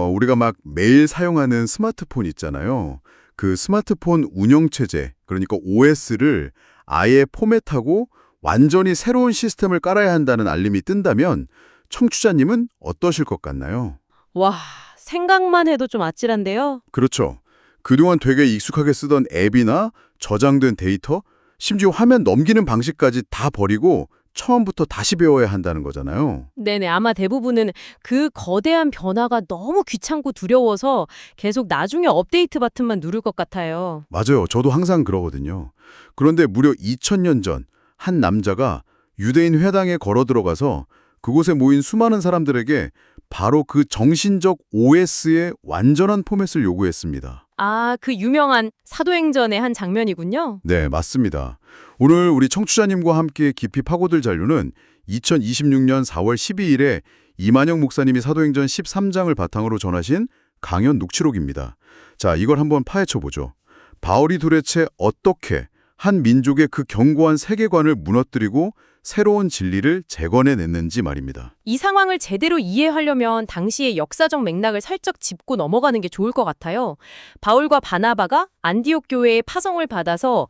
우리가 막 매일 사용하는 스마트폰 있잖아요. 그 스마트폰 운영체제, 그러니까 OS를 아예 포맷하고 완전히 새로운 시스템을 깔아야 한다는 알림이 뜬다면 청취자님은 어떠실 것 같나요? 와, 생각만 해도 좀 아찔한데요? 그렇죠. 그동안 되게 익숙하게 쓰던 앱이나 저장된 데이터, 심지어 화면 넘기는 방식까지 다 버리고 처음부터 다시 배워야 한다는 거잖아요. 네네, 아마 대부분은 그 거대한 변화가 너무 귀찮고 두려워서 계속 나중에 업데이트 버튼만 누를 것 같아요. 맞아요. 저도 항상 그러거든요. 그런데 무려 2000년 전 한 남자가 유대인 회당에 걸어 들어가서 그곳에 모인 수많은 사람들에게 바로 그 정신적 OS의 완전한 포맷을 요구했습니다. 아, 그 유명한 사도행전의 한 장면이군요. 네, 맞습니다. 오늘 우리 청취자님과 함께 깊이 파고들 잔류는 2026년 4월 12일에 이만영 목사님이 사도행전 13장을 바탕으로 전하신 강연 녹취록입니다. 자, 이걸 한번 파헤쳐 보죠. 바울이 도대체 어떻게 한 민족의 그 견고한 세계관을 무너뜨리고 새로운 진리를 재건해냈는지 말입니다. 이 상황을 제대로 이해하려면 당시의 역사적 맥락을 살짝 짚고 넘어가는 게 좋을 것 같아요. 바울과 바나바가 안디옥 교회의 파송을 받아서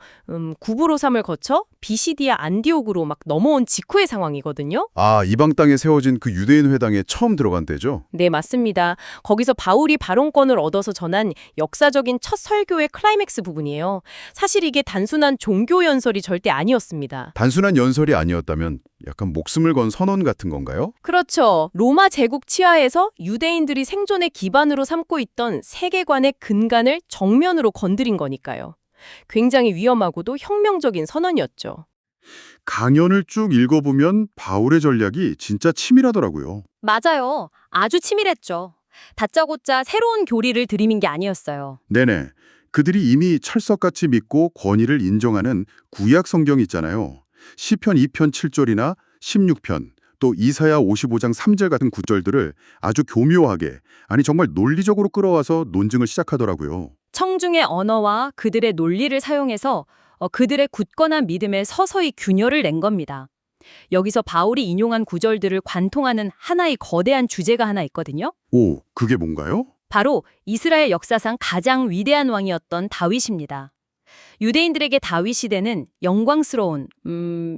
구브로삼을 거쳐 비시디아 안디옥으로 막 넘어온 직후의 상황이거든요. 아, 이방 땅에 세워진 그 유대인 회당에 처음 들어간 때죠? 네, 맞습니다. 거기서 바울이 발언권을 얻어서 전한 역사적인 첫 설교의 클라이맥스 부분이에요. 사실 이게 단순한 종교 연설이 절대 아니었습니다. 단순한 연설이 아니었다면 약간 목숨을 건 선언 같은 건가요? 그렇죠. 로마 제국 치하에서 유대인들이 생존의 기반으로 삼고 있던 세계관의 근간을 정면으로 건드린 거니까요. 굉장히 위험하고도 혁명적인 선언이었죠. 강연을 쭉 읽어보면 바울의 전략이 진짜 치밀하더라고요. 맞아요. 아주 치밀했죠. 다짜고짜 새로운 교리를 들이민 게 아니었어요. 네네. 그들이 이미 철석같이 믿고 권위를 인정하는 구약 성경 있잖아요. 시편 2편 7절이나 16편, 또 이사야 55장 3절 같은 구절들을 아주 교묘하게, 아니 정말 논리적으로 끌어와서 논증을 시작하더라고요. 청중의 언어와 그들의 논리를 사용해서 그들의 굳건한 믿음에 서서히 균열을 낸 겁니다. 여기서 바울이 인용한 구절들을 관통하는 하나의 거대한 주제가 하나 있거든요. 오, 그게 뭔가요? 바로 이스라엘 역사상 가장 위대한 왕이었던 다윗입니다. 유대인들에게 다윗 시대는 영광스러운,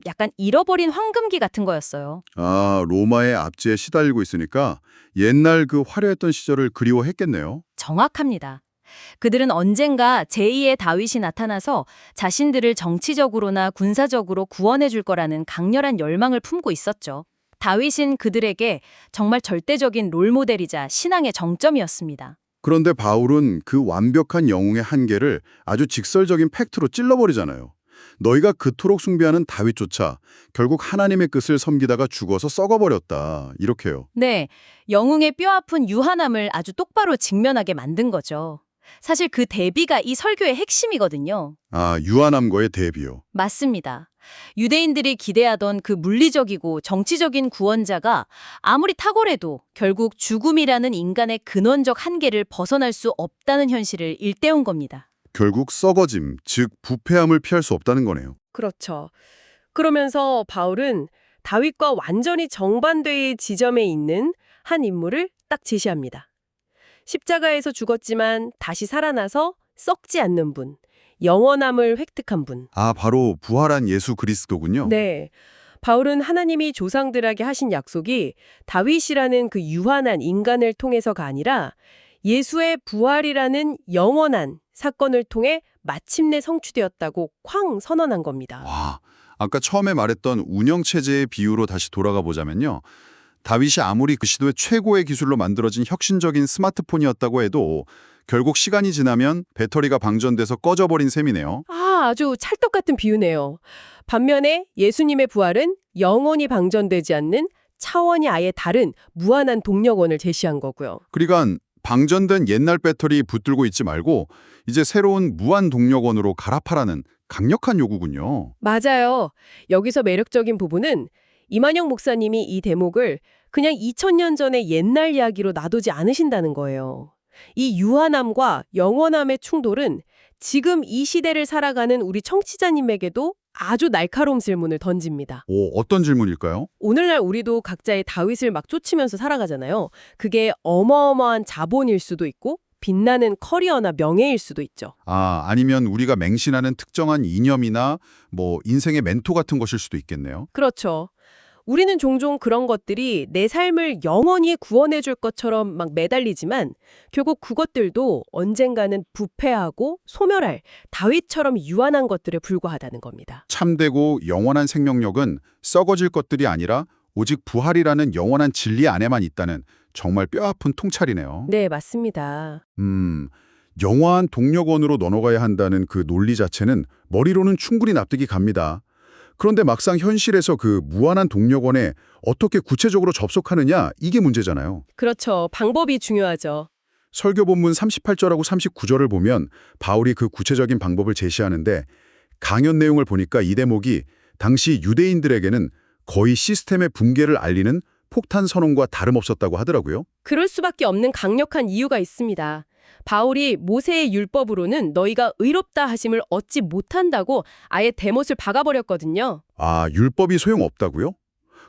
약간 잃어버린 황금기 같은 거였어요. 아, 로마의 압제에 시달리고 있으니까 옛날 그 화려했던 시절을 그리워했겠네요. 정확합니다. 그들은 언젠가 제2의 다윗이 나타나서 자신들을 정치적으로나 군사적으로 구원해 줄 거라는 강렬한 열망을 품고 있었죠. 다윗은 그들에게 정말 절대적인 롤모델이자 신앙의 정점이었습니다. 그런데 바울은 그 완벽한 영웅의 한계를 아주 직설적인 팩트로 찔러버리잖아요. 너희가 그토록 숭배하는 다윗조차 결국 하나님의 뜻을 섬기다가 죽어서 썩어버렸다. 이렇게요. 네, 영웅의 뼈아픈 유한함을 아주 똑바로 직면하게 만든 거죠. 사실 그 대비가 이 설교의 핵심이거든요. 아, 유한함과의 대비요. 맞습니다. 유대인들이 기대하던 그 물리적이고 정치적인 구원자가 아무리 탁월해도 결국 죽음이라는 인간의 근원적 한계를 벗어날 수 없다는 현실을 일깨운 겁니다. 결국 썩어짐, 즉 부패함을 피할 수 없다는 거네요. 그렇죠. 그러면서 바울은 다윗과 완전히 정반대의 지점에 있는 한 인물을 딱 제시합니다. 십자가에서 죽었지만 다시 살아나서 썩지 않는 분, 영원함을 획득한 분. 아, 바로 부활한 예수 그리스도군요. 네. 바울은 하나님이 조상들에게 하신 약속이 다윗이라는 그 유한한 인간을 통해서가 아니라 예수의 부활이라는 영원한 사건을 통해 마침내 성취되었다고 쾅 선언한 겁니다. 와, 아까 처음에 말했던 운영체제의 비유로 다시 돌아가 보자면요. 다윗이 아무리 그 시도의 최고의 기술로 만들어진 혁신적인 스마트폰이었다고 해도 결국 시간이 지나면 배터리가 방전돼서 꺼져버린 셈이네요. 아주 찰떡 같은 비유네요. 반면에 예수님의 부활은 영원히 방전되지 않는 차원이 아예 다른 무한한 동력원을 제시한 거고요. 그러니까 방전된 옛날 배터리 붙들고 있지 말고 이제 새로운 무한 동력원으로 갈아타라는 강력한 요구군요. 맞아요. 여기서 매력적인 부분은 이만영 목사님이 이 대목을 그냥 2000년 전의 옛날 이야기로 놔두지 않으신다는 거예요. 이 유한함과 영원함의 충돌은 지금 이 시대를 살아가는 우리 청취자님에게도 아주 날카로운 질문을 던집니다. 오, 어떤 질문일까요? 오늘날 우리도 각자의 다윗을 막 쫓으면서 살아가잖아요. 그게 어마어마한 자본일 수도 있고 빛나는 커리어나 명예일 수도 있죠. 아니면 우리가 맹신하는 특정한 이념이나 뭐 인생의 멘토 같은 것일 수도 있겠네요. 그렇죠. 우리는 종종 그런 것들이 내 삶을 영원히 구원해 줄 것처럼 막 매달리지만 결국 그것들도 언젠가는 부패하고 소멸할 다윗처럼 유한한 것들에 불과하다는 겁니다. 참되고 영원한 생명력은 썩어질 것들이 아니라 오직 부활이라는 영원한 진리 안에만 있다는 정말 뼈아픈 통찰이네요. 네, 맞습니다. 영원한 동력원으로 넘어가야 한다는 그 논리 자체는 머리로는 충분히 납득이 갑니다. 그런데 막상 현실에서 그 무한한 동력원에 어떻게 구체적으로 접속하느냐, 이게 문제잖아요. 그렇죠. 방법이 중요하죠. 설교 본문 38절하고 39절을 보면 바울이 그 구체적인 방법을 제시하는데 강연 내용을 보니까 이 대목이 당시 유대인들에게는 거의 시스템의 붕괴를 알리는 폭탄 선언과 다름없었다고 하더라고요. 그럴 수밖에 없는 강력한 이유가 있습니다. 바울이 모세의 율법으로는 너희가 의롭다 하심을 얻지 못한다고 아예 대못을 박아버렸거든요. 율법이 소용없다고요?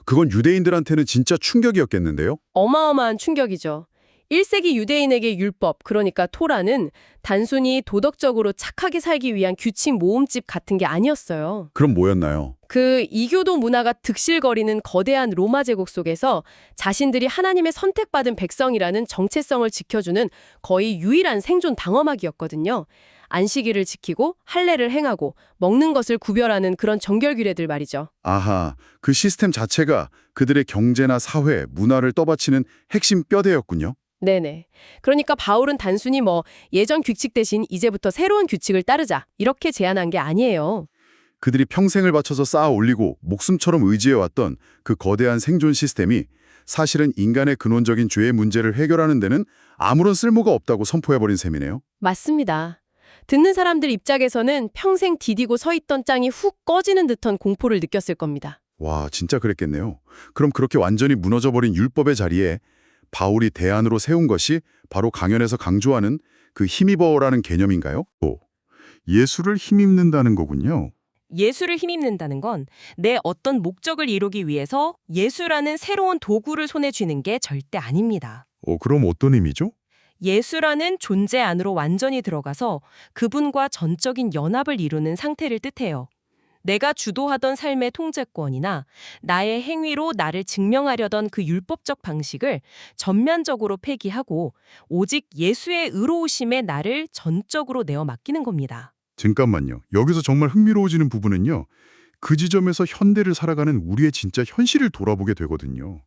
그건 유대인들한테는 진짜 충격이었겠는데요? 어마어마한 충격이죠. 1세기 유대인에게 율법, 그러니까 토라는 단순히 도덕적으로 착하게 살기 위한 규칙 모음집 같은 게 아니었어요. 그럼 뭐였나요? 그 이교도 문화가 득실거리는 거대한 로마 제국 속에서 자신들이 하나님의 선택받은 백성이라는 정체성을 지켜주는 거의 유일한 생존 방어막이었거든요. 안식일을 지키고 할례를 행하고 먹는 것을 구별하는 그런 정결규례들 말이죠. 아하, 그 시스템 자체가 그들의 경제나 사회, 문화를 떠받치는 핵심 뼈대였군요. 네네. 그러니까 바울은 단순히 예전 규칙 대신 이제부터 새로운 규칙을 따르자 이렇게 제안한 게 아니에요. 그들이 평생을 바쳐서 쌓아 올리고 목숨처럼 의지해왔던 그 거대한 생존 시스템이 사실은 인간의 근원적인 죄의 문제를 해결하는 데는 아무런 쓸모가 없다고 선포해버린 셈이네요. 맞습니다. 듣는 사람들 입장에서는 평생 디디고 서 있던 짱이 훅 꺼지는 듯한 공포를 느꼈을 겁니다. 와, 진짜 그랬겠네요. 그럼 그렇게 완전히 무너져버린 율법의 자리에 바울이 대안으로 세운 것이 바로 강연에서 강조하는 그 힘입어라는 개념인가요? 예수를 힘입는다는 거군요. 예수를 힘입는다는 건 내 어떤 목적을 이루기 위해서 예수라는 새로운 도구를 손에 쥐는 게 절대 아닙니다. 그럼 어떤 의미죠? 예수라는 존재 안으로 완전히 들어가서 그분과 전적인 연합을 이루는 상태를 뜻해요. 내가 주도하던 삶의 통제권이나 나의 행위로 나를 증명하려던 그 율법적 방식을 전면적으로 폐기하고 오직 예수의 의로우심에 나를 전적으로 내어 맡기는 겁니다. 잠깐만요. 여기서 정말 흥미로워지는 부분은요. 그 지점에서 현대를 살아가는 우리의 진짜 현실을 돌아보게 되거든요.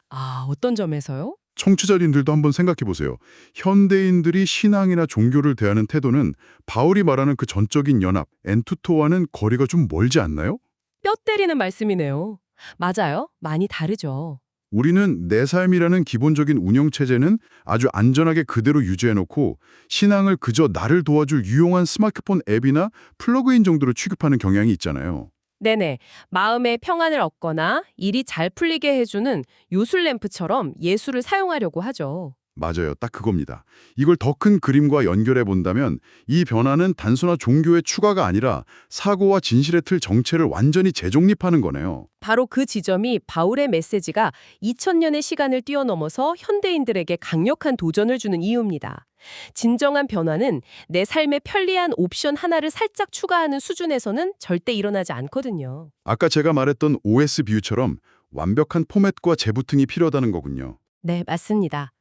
어떤 점에서요? 청취자님들도 한번 생각해 보세요. 현대인들이 신앙이나 종교를 대하는 태도는 바울이 말하는 그 전적인 연합, 엔투토와는 거리가 좀 멀지 않나요? 뼈 때리는 말씀이네요. 맞아요. 많이 다르죠. 우리는 내 삶이라는 기본적인 운영체제는 아주 안전하게 그대로 유지해놓고 신앙을 그저 나를 도와줄 유용한 스마트폰 앱이나 플러그인 정도로 취급하는 경향이 있잖아요. 네네. 마음의 평안을 얻거나 일이 잘 풀리게 해주는 요술램프처럼 예수를 사용하려고 하죠. 맞아요. 딱 그겁니다. 이걸 더 큰 그림과 연결해 본다면 이 변화는 단순한 종교의 추가가 아니라 사고와 진실의 틀 정체를 완전히 재정립하는 거네요. 바로 그 지점이 바울의 메시지가 2000년의 시간을 뛰어넘어서 현대인들에게 강력한 도전을 주는 이유입니다. 진정한 변화는 내 삶에 편리한 옵션 하나를 살짝 추가하는 수준에서는 절대 일어나지 않거든요. 아까 제가 말했던 OS 비유처럼 완벽한 포맷과 재부팅이 필요하다는 거군요. 네, 맞습니다.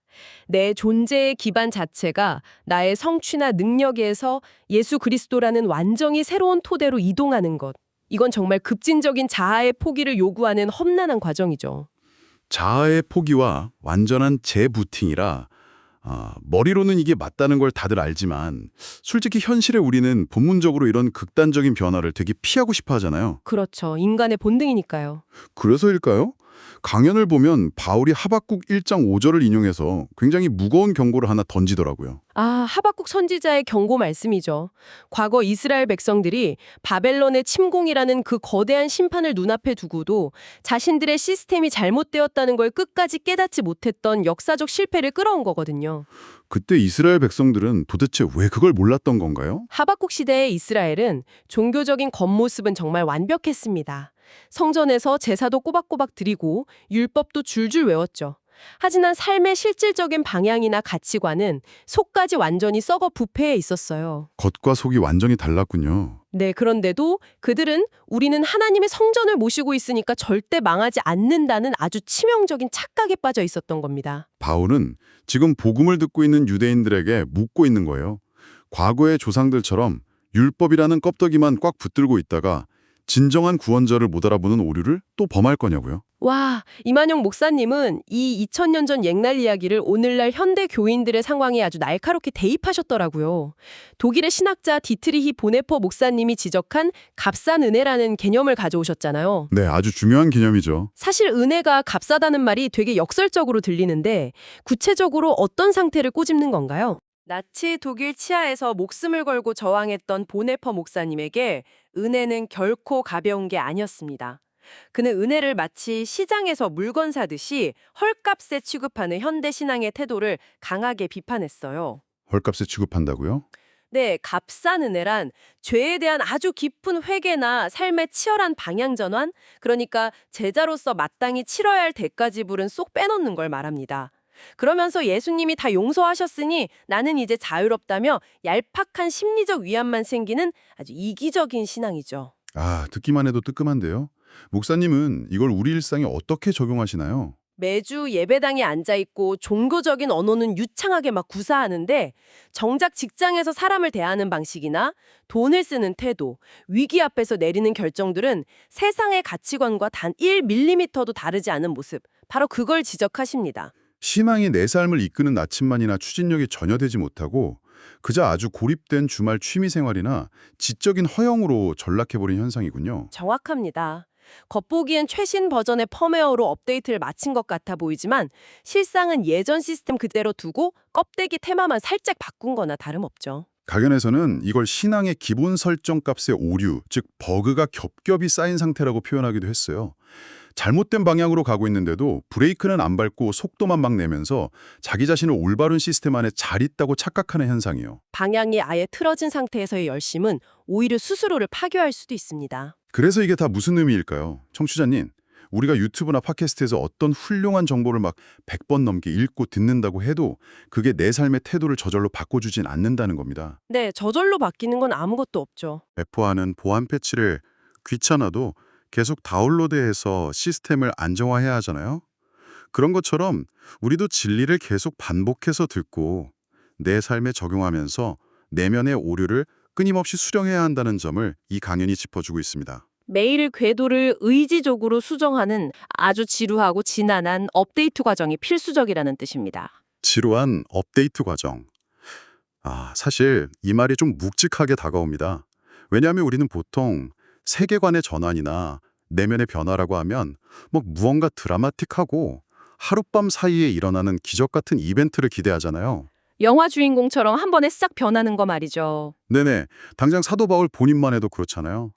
내 존재의 기반 자체가 나의 성취나 능력에서 예수 그리스도라는 완전히 새로운 토대로 이동하는 것. 이건 정말 급진적인 자아의 포기를 요구하는 험난한 과정이죠. 자아의 포기와 완전한 재부팅이라 머리로는 이게 맞다는 걸 다들 알지만 솔직히 현실에 우리는 본문적으로 이런 극단적인 변화를 되게 피하고 싶어 하잖아요. 그렇죠. 인간의 본능이니까요. 그래서일까요? 강연을 보면 바울이 하박국 1장 5절을 인용해서 굉장히 무거운 경고를 하나 던지더라고요. 아, 하박국 선지자의 경고 말씀이죠. 과거 이스라엘 백성들이 바벨론의 침공이라는 그 거대한 심판을 눈앞에 두고도 자신들의 시스템이 잘못되었다는 걸 끝까지 깨닫지 못했던 역사적 실패를 끌어온 거거든요. 그때 이스라엘 백성들은 도대체 왜 그걸 몰랐던 건가요? 하박국 시대의 이스라엘은 종교적인 겉모습은 정말 완벽했습니다. 성전에서 제사도 꼬박꼬박 드리고 율법도 줄줄 외웠죠. 하지만 삶의 실질적인 방향이나 가치관은 속까지 완전히 썩어 부패해 있었어요. 겉과 속이 완전히 달랐군요. 네, 그런데도 그들은 우리는 하나님의 성전을 모시고 있으니까 절대 망하지 않는다는 아주 치명적인 착각에 빠져 있었던 겁니다. 바울은 지금 복음을 듣고 있는 유대인들에게 묻고 있는 거예요. 과거의 조상들처럼 율법이라는 껍데기만 꽉 붙들고 있다가 진정한 구원자를 못 알아보는 오류를 또 범할 거냐고요. 와, 이만용 목사님은 이 2000년 전 옛날 이야기를 오늘날 현대 교인들의 상황에 아주 날카롭게 대입하셨더라고요. 독일의 신학자 디트리히 보네퍼 목사님이 지적한 값싼 은혜라는 개념을 가져오셨잖아요. 네, 아주 중요한 개념이죠. 사실 은혜가 값싸다는 말이 되게 역설적으로 들리는데 구체적으로 어떤 상태를 꼬집는 건가요? 나치 독일 치하에서 목숨을 걸고 저항했던 보네퍼 목사님에게 은혜는 결코 가벼운 게 아니었습니다. 그는 은혜를 마치 시장에서 물건 사듯이 헐값에 취급하는 현대 신앙의 태도를 강하게 비판했어요. 헐값에 취급한다고요? 네, 값싼 은혜란 죄에 대한 아주 깊은 회개나 삶의 치열한 방향 전환, 그러니까 제자로서 마땅히 치러야 할 대가 지불은 쏙 빼놓는 걸 말합니다. 그러면서 예수님이 다 용서하셨으니 나는 이제 자유롭다며 얄팍한 심리적 위안만 생기는 아주 이기적인 신앙이죠. 아, 듣기만 해도 뜨끔한데요. 목사님은 이걸 우리 일상에 어떻게 적용하시나요? 매주 예배당에 앉아있고 종교적인 언어는 유창하게 막 구사하는데 정작 직장에서 사람을 대하는 방식이나 돈을 쓰는 태도, 위기 앞에서 내리는 결정들은 세상의 가치관과 단 1mm도 다르지 않은 모습, 바로 그걸 지적하십니다. 신앙이 내 삶을 이끄는 나침반이나 추진력이 전혀 되지 못하고 그저 아주 고립된 주말 취미생활이나 지적인 허영으로 전락해버린 현상이군요. 정확합니다. 겉보기엔 최신 버전의 펌웨어로 업데이트를 마친 것 같아 보이지만 실상은 예전 시스템 그대로 두고 껍데기 테마만 살짝 바꾼 거나 다름없죠. 각연에서는 이걸 신앙의 기본 설정 값의 오류, 즉 버그가 겹겹이 쌓인 상태라고 표현하기도 했어요. 잘못된 방향으로 가고 있는데도 브레이크는 안 밟고 속도만 막 내면서 자기 자신을 올바른 시스템 안에 잘 있다고 착각하는 현상이요. 방향이 아예 틀어진 상태에서의 열심은 오히려 스스로를 파괴할 수도 있습니다. 그래서 이게 다 무슨 의미일까요? 청취자님, 우리가 유튜브나 팟캐스트에서 어떤 훌륭한 정보를 막 100번 넘게 읽고 듣는다고 해도 그게 내 삶의 태도를 저절로 바꿔주진 않는다는 겁니다. 네, 저절로 바뀌는 건 아무것도 없죠. 배포하는 보안 패치를 귀찮아도 계속 다운로드해서 시스템을 안정화해야 하잖아요. 그런 것처럼 우리도 진리를 계속 반복해서 듣고 내 삶에 적용하면서 내면의 오류를 끊임없이 수정해야 한다는 점을 이 강연이 짚어주고 있습니다. 매일 궤도를 의지적으로 수정하는 아주 지루하고 지난한 업데이트 과정이 필수적이라는 뜻입니다. 지루한 업데이트 과정. 사실 이 말이 좀 묵직하게 다가옵니다. 왜냐하면 우리는 보통 세계관의 전환이나 내면의 변화라고 하면 무언가 드라마틱하고 하룻밤 사이에 일어나는 기적 같은 이벤트를 기대하잖아요. 영화 주인공처럼 한 번에 싹 변하는 거 말이죠. 네네. 당장 사도 바울 본인만 해도 그렇잖아요.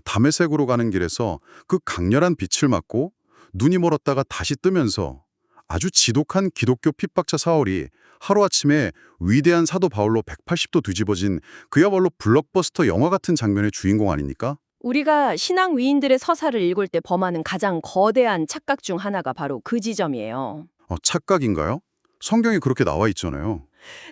다메섹으로 가는 길에서 그 강렬한 빛을 맞고 눈이 멀었다가 다시 뜨면서 아주 지독한 기독교 핍박자 사울이 하루아침에 위대한 사도 바울로 180도 뒤집어진 그야말로 블록버스터 영화 같은 장면의 주인공 아닙니까? 우리가 신앙 위인들의 서사를 읽을 때 범하는 가장 거대한 착각 중 하나가 바로 그 지점이에요. 착각인가요? 성경에 그렇게 나와 있잖아요.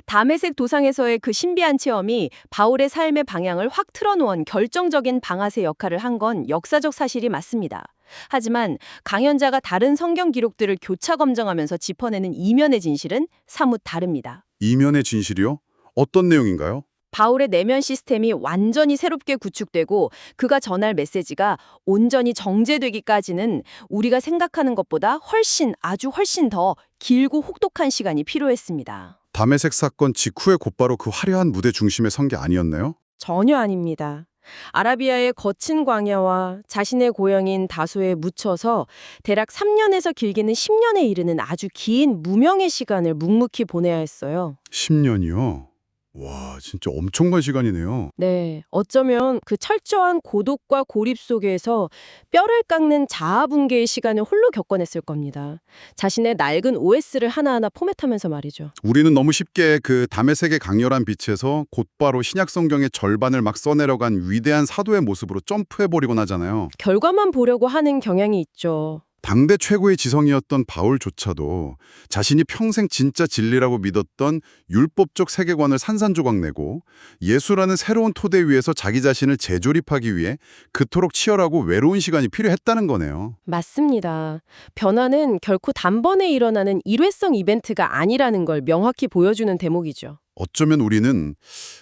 다메섹 도상에서의 그 신비한 체험이 바울의 삶의 방향을 확 틀어놓은 결정적인 방아쇠 역할을 한 건 역사적 사실이 맞습니다. 하지만 강연자가 다른 성경 기록들을 교차 검증하면서 짚어내는 이면의 진실은 사뭇 다릅니다. 이면의 진실이요? 어떤 내용인가요? 바울의 내면 시스템이 완전히 새롭게 구축되고 그가 전할 메시지가 온전히 정제되기까지는 우리가 생각하는 것보다 아주 훨씬 더 길고 혹독한 시간이 필요했습니다. 다메섹 사건 직후에 곧바로 그 화려한 무대 중심에 선 게 아니었나요? 전혀 아닙니다. 아라비아의 거친 광야와 자신의 고향인 다소에 묻혀서 대략 3년에서 길게는 10년에 이르는 아주 긴 무명의 시간을 묵묵히 보내야 했어요. 10년이요? 와, 진짜 엄청난 시간이네요. 네, 어쩌면 그 철저한 고독과 고립 속에서 뼈를 깎는 자아붕괴의 시간을 홀로 겪어냈을 겁니다. 자신의 낡은 OS를 하나하나 포맷하면서 말이죠. 우리는 너무 쉽게 그 담의 색의 강렬한 빛에서 곧바로 신약 성경의 절반을 막 써내려간 위대한 사도의 모습으로 점프해버리곤 하잖아요. 결과만 보려고 하는 경향이 있죠. 당대 최고의 지성이었던 바울조차도 자신이 평생 진짜 진리라고 믿었던 율법적 세계관을 산산조각내고 예수라는 새로운 토대 위에서 자기 자신을 재조립하기 위해 그토록 치열하고 외로운 시간이 필요했다는 거네요. 맞습니다. 변화는 결코 단번에 일어나는 일회성 이벤트가 아니라는 걸 명확히 보여주는 대목이죠. 어쩌면 우리는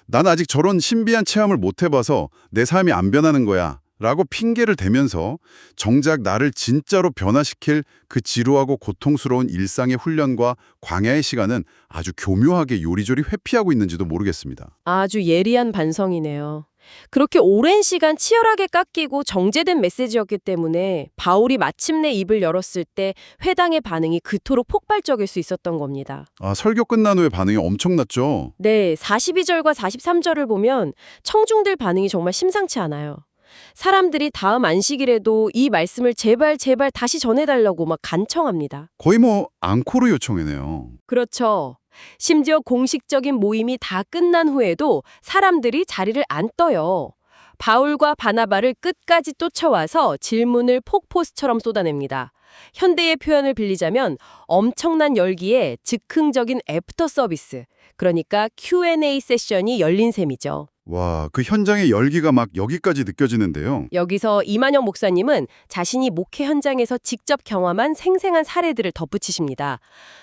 난 아직 저런 신비한 체험을 못 해봐서 내 삶이 안 변하는 거야 라고 핑계를 대면서 정작 나를 진짜로 변화시킬 그 지루하고 고통스러운 일상의 훈련과 광야의 시간은 아주 교묘하게 요리조리 회피하고 있는지도 모르겠습니다. 아주 예리한 반성이네요. 그렇게 오랜 시간 치열하게 깎이고 정제된 메시지였기 때문에 바울이 마침내 입을 열었을 때 회당의 반응이 그토록 폭발적일 수 있었던 겁니다. 아, 설교 끝난 후에 반응이 엄청났죠? 네, 42절과 43절을 보면 청중들 반응이 정말 심상치 않아요. 사람들이 다음 안식일에도 이 말씀을 제발 다시 전해달라고 막 간청합니다. 거의 뭐 앙코르 요청이네요. 그렇죠. 심지어 공식적인 모임이 다 끝난 후에도 사람들이 자리를 안 떠요. 바울과 바나바를 끝까지 쫓아와서 질문을 폭포수처럼 쏟아냅니다. 현대의 표현을 빌리자면 엄청난 열기에 즉흥적인 애프터 서비스, 그러니까 Q&A 세션이 열린 셈이죠. 와, 그 현장의 열기가 막 여기까지 느껴지는데요. 여기서 이만영 목사님은 자신이 목회 현장에서 직접 경험한 생생한 사례들을 덧붙이십니다.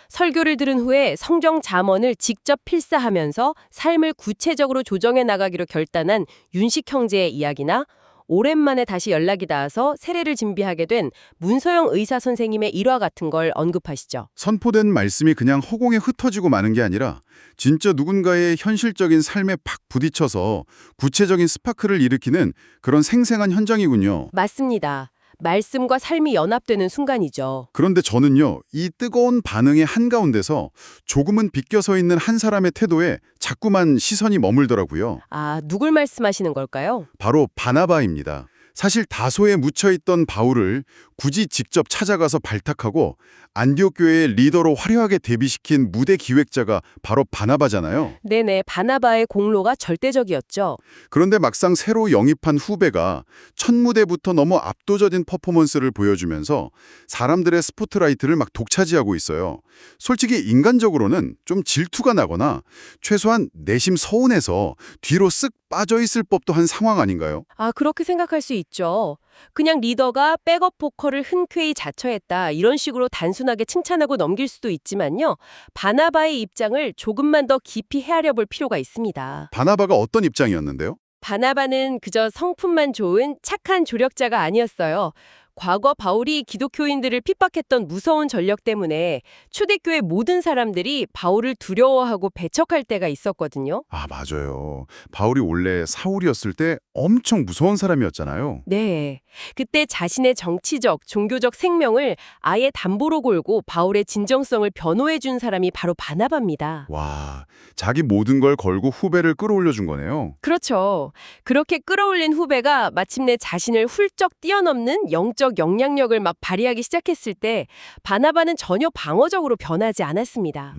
설교를 들은 후에 성경 잠언을 직접 필사하면서 삶을 구체적으로 조정해 나가기로 결단한 윤식 형제의 이야기나 오랜만에 다시 연락이 닿아서 세례를 준비하게 된 문서영 의사 선생님의 일화 같은 걸 언급하시죠. 선포된 말씀이 그냥 허공에 흩어지고 마는 게 아니라 진짜 누군가의 현실적인 삶에 팍 부딪혀서 구체적인 스파크를 일으키는 그런 생생한 현장이군요. 맞습니다. 말씀과 삶이 연합되는 순간이죠. 그런데 저는요, 이 뜨거운 반응의 한가운데서 조금은 비껴서 있는 한 사람의 태도에 자꾸만 시선이 머물더라고요. 아, 누굴 말씀하시는 걸까요? 바로 바나바입니다. 사실 다소에 묻혀있던 바울을 굳이 직접 찾아가서 발탁하고 안디옥 교회의 리더로 화려하게 데뷔시킨 무대 기획자가 바로 바나바잖아요. 네네, 바나바의 공로가 절대적이었죠. 그런데 막상 새로 영입한 후배가 첫 무대부터 너무 압도적인 퍼포먼스를 보여주면서 사람들의 스포트라이트를 막 독차지하고 있어요. 솔직히 인간적으로는 좀 질투가 나거나 최소한 내심 서운해서 뒤로 쓱 빠져있을 법도 한 상황 아닌가요? 아, 그렇게 생각할 수 있죠. 그냥 리더가 백업 보컬을 흔쾌히 자처했다, 이런 식으로 단순하게 칭찬하고 넘길 수도 있지만요. 바나바의 입장을 조금만 더 깊이 헤아려 볼 필요가 있습니다. 바나바가 어떤 입장이었는데요? 바나바는 그저 성품만 좋은 착한 조력자가 아니었어요. 과거 바울이 기독교인들을 핍박했던 무서운 전력 때문에 초대교회 모든 사람들이 바울을 두려워하고 배척할 때가 있었거든요. 아, 맞아요. 바울이 원래 사울이었을 때 엄청 무서운 사람이었잖아요. 네. 그때 자신의 정치적, 종교적 생명을 아예 담보로 걸고 바울의 진정성을 변호해 준 사람이 바로 바나바입니다. 와, 자기 모든 걸 걸고 후배를 끌어올려 준 거네요. 그렇죠. 그렇게 끌어올린 후배가 마침내 자신을 훌쩍 뛰어넘는 영적 영향력을 막 발휘하기 시작했을 때 바나바는 전혀 방어적으로 변하지 않았습니다.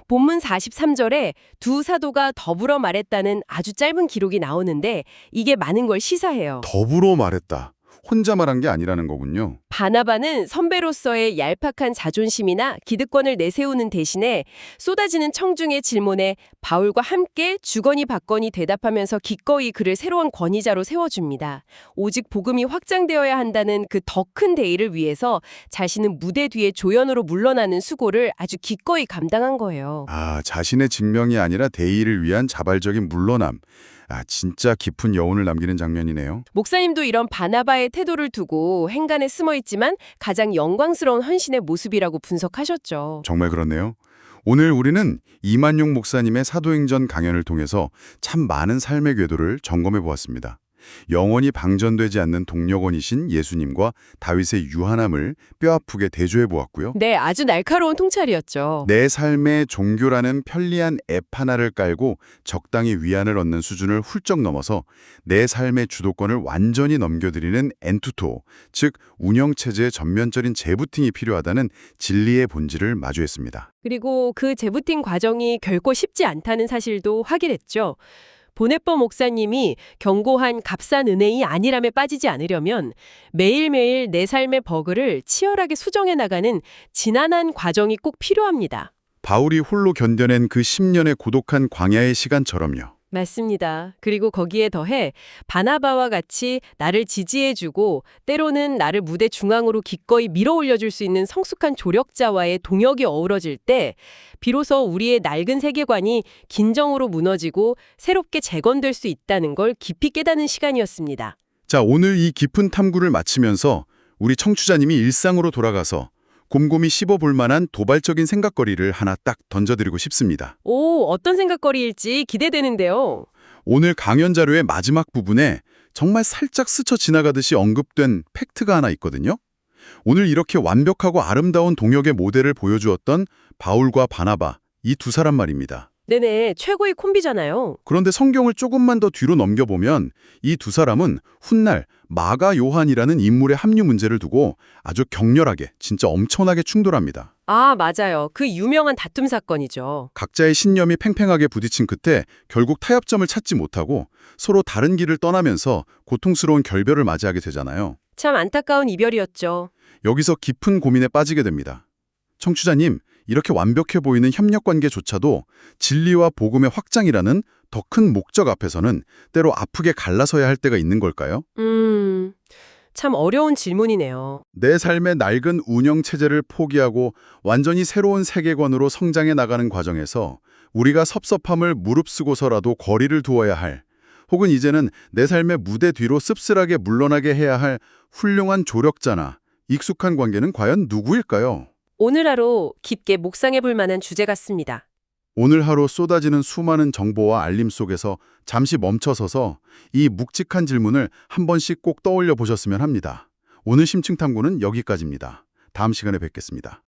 본문 43절에 두 사도가 더불어 말했다는 아주 짧은 기록이 나오는데 이게 많은 걸 시사해요. 더불어 말했다. 혼자 말한 게 아니라는 거군요. 바나바는 선배로서의 얄팍한 자존심이나 기득권을 내세우는 대신에 쏟아지는 청중의 질문에 바울과 함께 주거니 받거니 대답하면서 기꺼이 그를 새로운 권위자로 세워줍니다. 오직 복음이 확장되어야 한다는 그 더 큰 대의를 위해서 자신은 무대 뒤에 조연으로 물러나는 수고를 아주 기꺼이 감당한 거예요. 아, 자신의 증명이 아니라 대의를 위한 자발적인 물러남. 아, 진짜 깊은 여운을 남기는 장면이네요. 목사님도 이런 바나바의 태도를 두고 행간에 숨어 있지만 가장 영광스러운 헌신의 모습이라고 분석하셨죠. 정말 그렇네요. 오늘 우리는 이만용 목사님의 사도행전 강연을 통해서 참 많은 삶의 궤도를 점검해 보았습니다. 영원히 방전되지 않는 동력원이신 예수님과 다윗의 유한함을 뼈아프게 대조해 보았고요. 네, 아주 날카로운 통찰이었죠. 내 삶의 종교라는 편리한 앱 하나를 깔고 적당히 위안을 얻는 수준을 훌쩍 넘어서 내 삶의 주도권을 완전히 넘겨드리는 엔투토, 즉 운영체제의 전면적인 재부팅이 필요하다는 진리의 본질을 마주했습니다. 그리고 그 재부팅 과정이 결코 쉽지 않다는 사실도 확인했죠. 보네퍼 목사님이 경고한 값싼 은행이 아니람에 빠지지 않으려면 매일매일 내 삶의 버그를 치열하게 수정해 나가는 지난한 과정이 꼭 필요합니다. 바울이 홀로 견뎌낸 그 10년의 고독한 광야의 시간처럼요. 맞습니다. 그리고 거기에 더해 바나바와 같이 나를 지지해주고 때로는 나를 무대 중앙으로 기꺼이 밀어 올려줄 수 있는 성숙한 조력자와의 동역이 어우러질 때 비로소 우리의 낡은 세계관이 긴정으로 무너지고 새롭게 재건될 수 있다는 걸 깊이 깨닫는 시간이었습니다. 자, 오늘 이 깊은 탐구를 마치면서 우리 청취자님이 일상으로 돌아가서 곰곰이 씹어볼 만한 도발적인 생각거리를 하나 딱 던져드리고 싶습니다. 오, 어떤 생각거리일지 기대되는데요. 오늘 강연 자료의 마지막 부분에 정말 살짝 스쳐 지나가듯이 언급된 팩트가 하나 있거든요. 오늘 이렇게 완벽하고 아름다운 동역의 모델을 보여주었던 바울과 바나바, 이 두 사람 말입니다. 네네, 최고의 콤비잖아요. 그런데 성경을 조금만 더 뒤로 넘겨보면 이 두 사람은 훗날 마가 요한이라는 인물의 합류 문제를 두고 아주 격렬하게, 진짜 엄청나게 충돌합니다. 아, 맞아요. 그 유명한 다툼 사건이죠. 각자의 신념이 팽팽하게 부딪힌 끝에 결국 타협점을 찾지 못하고 서로 다른 길을 떠나면서 고통스러운 결별을 맞이하게 되잖아요. 참 안타까운 이별이었죠. 여기서 깊은 고민에 빠지게 됩니다. 청취자님, 이렇게 완벽해 보이는 협력관계조차도 진리와 복음의 확장이라는 더 큰 목적 앞에서는 때로 아프게 갈라서야 할 때가 있는 걸까요? 참 어려운 질문이네요. 내 삶의 낡은 운영체제를 포기하고 완전히 새로운 세계관으로 성장해 나가는 과정에서 우리가 섭섭함을 무릅쓰고서라도 거리를 두어야 할, 혹은 이제는 내 삶의 무대 뒤로 씁쓸하게 물러나게 해야 할 훌륭한 조력자나 익숙한 관계는 과연 누구일까요? 오늘 하루 깊게 묵상해 볼 만한 주제 같습니다. 오늘 하루 쏟아지는 수많은 정보와 알림 속에서 잠시 멈춰서서 이 묵직한 질문을 한 번씩 꼭 떠올려 보셨으면 합니다. 오늘 심층탐구는 여기까지입니다. 다음 시간에 뵙겠습니다.